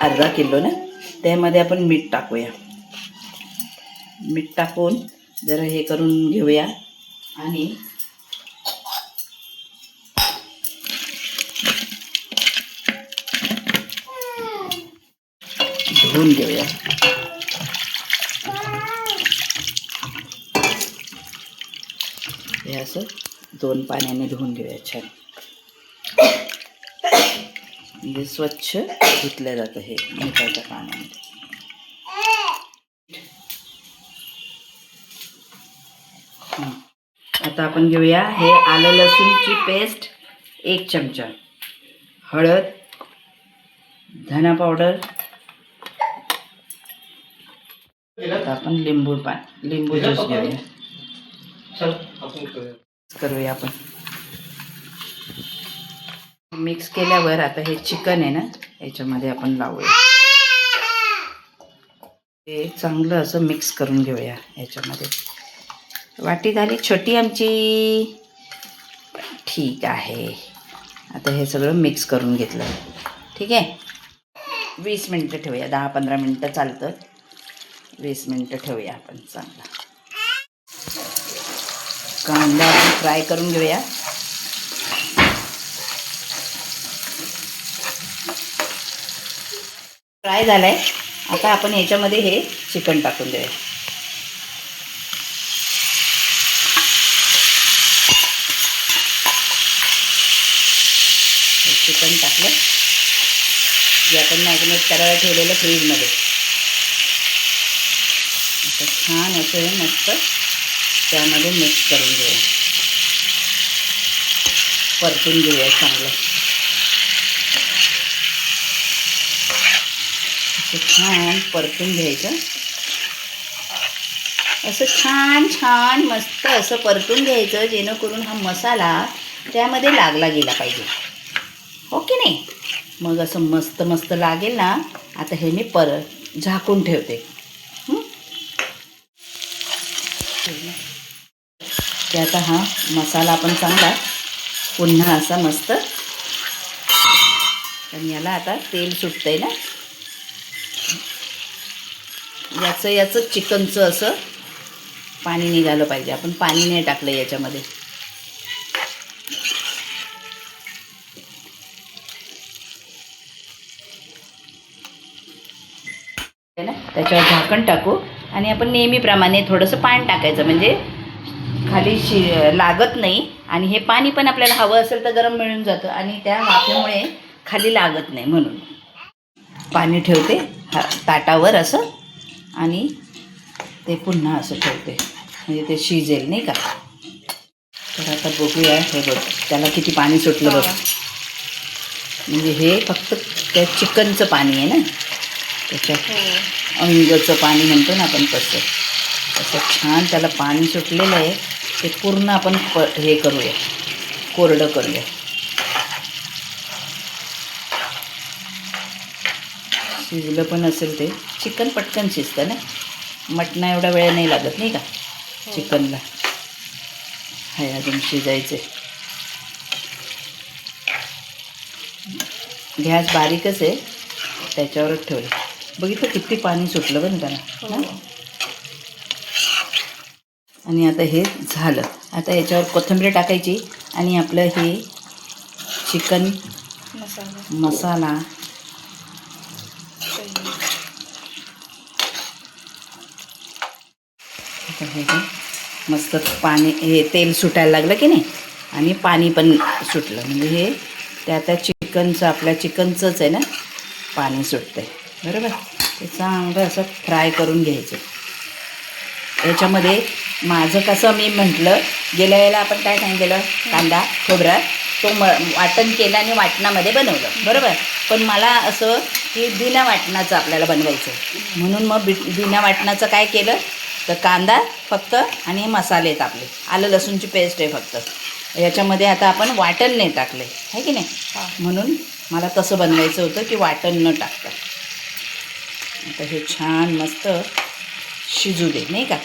अर्धा किलो ना, त्यामध्ये आपण मीठ टाकूया. मीठ टाकून जरा हे करून घेऊया आणि धुवून घेऊया. हे असं 2 पाण्याने धुवून घेऊया छान. म्हणजे स्वच्छ धुतलं जातं हे मिठाच्या पाण्यामध्ये. आता आपण घेऊया हे आलं लसूणची पेस्ट 1 चमचा, हळद, धना पावडर. आता आपण लिंबू ज्यूस घेऊया. करूया आपण. मिक्स केल्यावर आता हे चिकन आहे ना, याच्यामध्ये आपण लावूया. हे चांगलं असं मिक्स करून घेऊया याच्यामध्ये. वाटी झाली छोटी आमची. ठीक आहे. आता हे सगळं मिक्स करून घेतलं. ठीक आहे. 20 मिनटं ठेवूया. 10-15 मिनटं चालतं. 20 मिनटं ठेवूया आपण. चांगला कांदा फ्राय करून घेऊया. फ्राय झालाय. आता आपण याच्यामध्ये हे चिकन टाकून देऊया. चिकन टाकलं. जे आपण मॅरिनेट करायला ठेवलेलं फ्रीजमध्ये. आता छान असं हे मस्त त्यामध्ये मिक्स करून घेऊया. परतून घेऊया चांगलं. असं छान परतून घ्यायचं. असं छान मस्त असं परतून घ्यायचं, जेणेकरून हा मसाला त्यामध्ये लागला गेला पाहिजे. हो की नाही? मग असं मस्त लागेल ना. आता हे मी परत झाकून ठेवते. ते आता हा मसाला आपण चांगला पुन्हा असा मस्त. पण याला आता तेल सुटतंय ना. याचं चिकनचं असं पाणी निघालं पाहिजे. आपण पाणी नाही टाकलं याच्यामध्ये. ना त्याच्यावर झाकण टाकू आणि आपण नेहमीप्रमाणे थोडंसं पाणी टाकायचं, म्हणजे खाली लागत नाही. आणि हे पाणी पण आपल्याला हवं असेल तर गरम मिळून जातं आणि त्या वाफेमुळे खाली लागत नाही. म्हणून पाणी ठेवते ताटावर असं आणि ते पुन्हा असं ठेवते, म्हणजे ते शिजेल नाही का. तर आता बघूया. हे बघ त्याला किती पाणी सुटलं बघ. म्हणजे हे फक्त त्या चिकनचं पाणी आहे ना, त्याच्या अंगाचं पाणी म्हणतो ना आपण तसं. असं छान त्याला पाणी सुटलेलं आहे. ते पूर्ण आपण हे करूया, कोरडं करूया. शिजलं पण असेल ते. चिकन पटकन शिजतं ना. मटणा एवढा वेळ नाही लागत नाही का चिकनला. हे अजून शिजायचे. गॅस बारीकच आहे, त्याच्यावरच ठेवलं. बघितलं किती पाणी सुटलं बरं त्याला. आणि आता हे झालं. आता याच्यावर कोथिंबीर टाकायची आणि आपलं हे चिकन मसाला आता हे मस्त पाणी हे तेल सुटायला लागलं की नाही आणि पाणी पण सुटलं. म्हणजे हे त्या त्या चिकनचं आपल्या चिकनचंच आहे ना पाणी सुटतंय. बरोबर. ते चांगलं असं फ्राय करून घ्यायचं. याच्यामध्ये माझं कसं मी म्हटलं गेल्या वेळेला आपण काय सांगितलेलं, कांदा खोबरा तो वाटण केलं आणि वाटणामध्ये बनवलं. बरोबर. पण मला असं की बिना वाटणाचं आपल्याला बनवायचं, म्हणून मग बिना वाटणाचं काय केलं तर कांदा फक्त आणि मसाले आहेत आपले. आलं लसूणची पेस्ट आहे फक्त याच्यामध्ये. आता आपण वाटण नाही टाकले आहे की नाही, म्हणून मला तसं बनवायचं होतं की वाटण न टाकता. आता हे छान मस्त शिजू दे नाही का.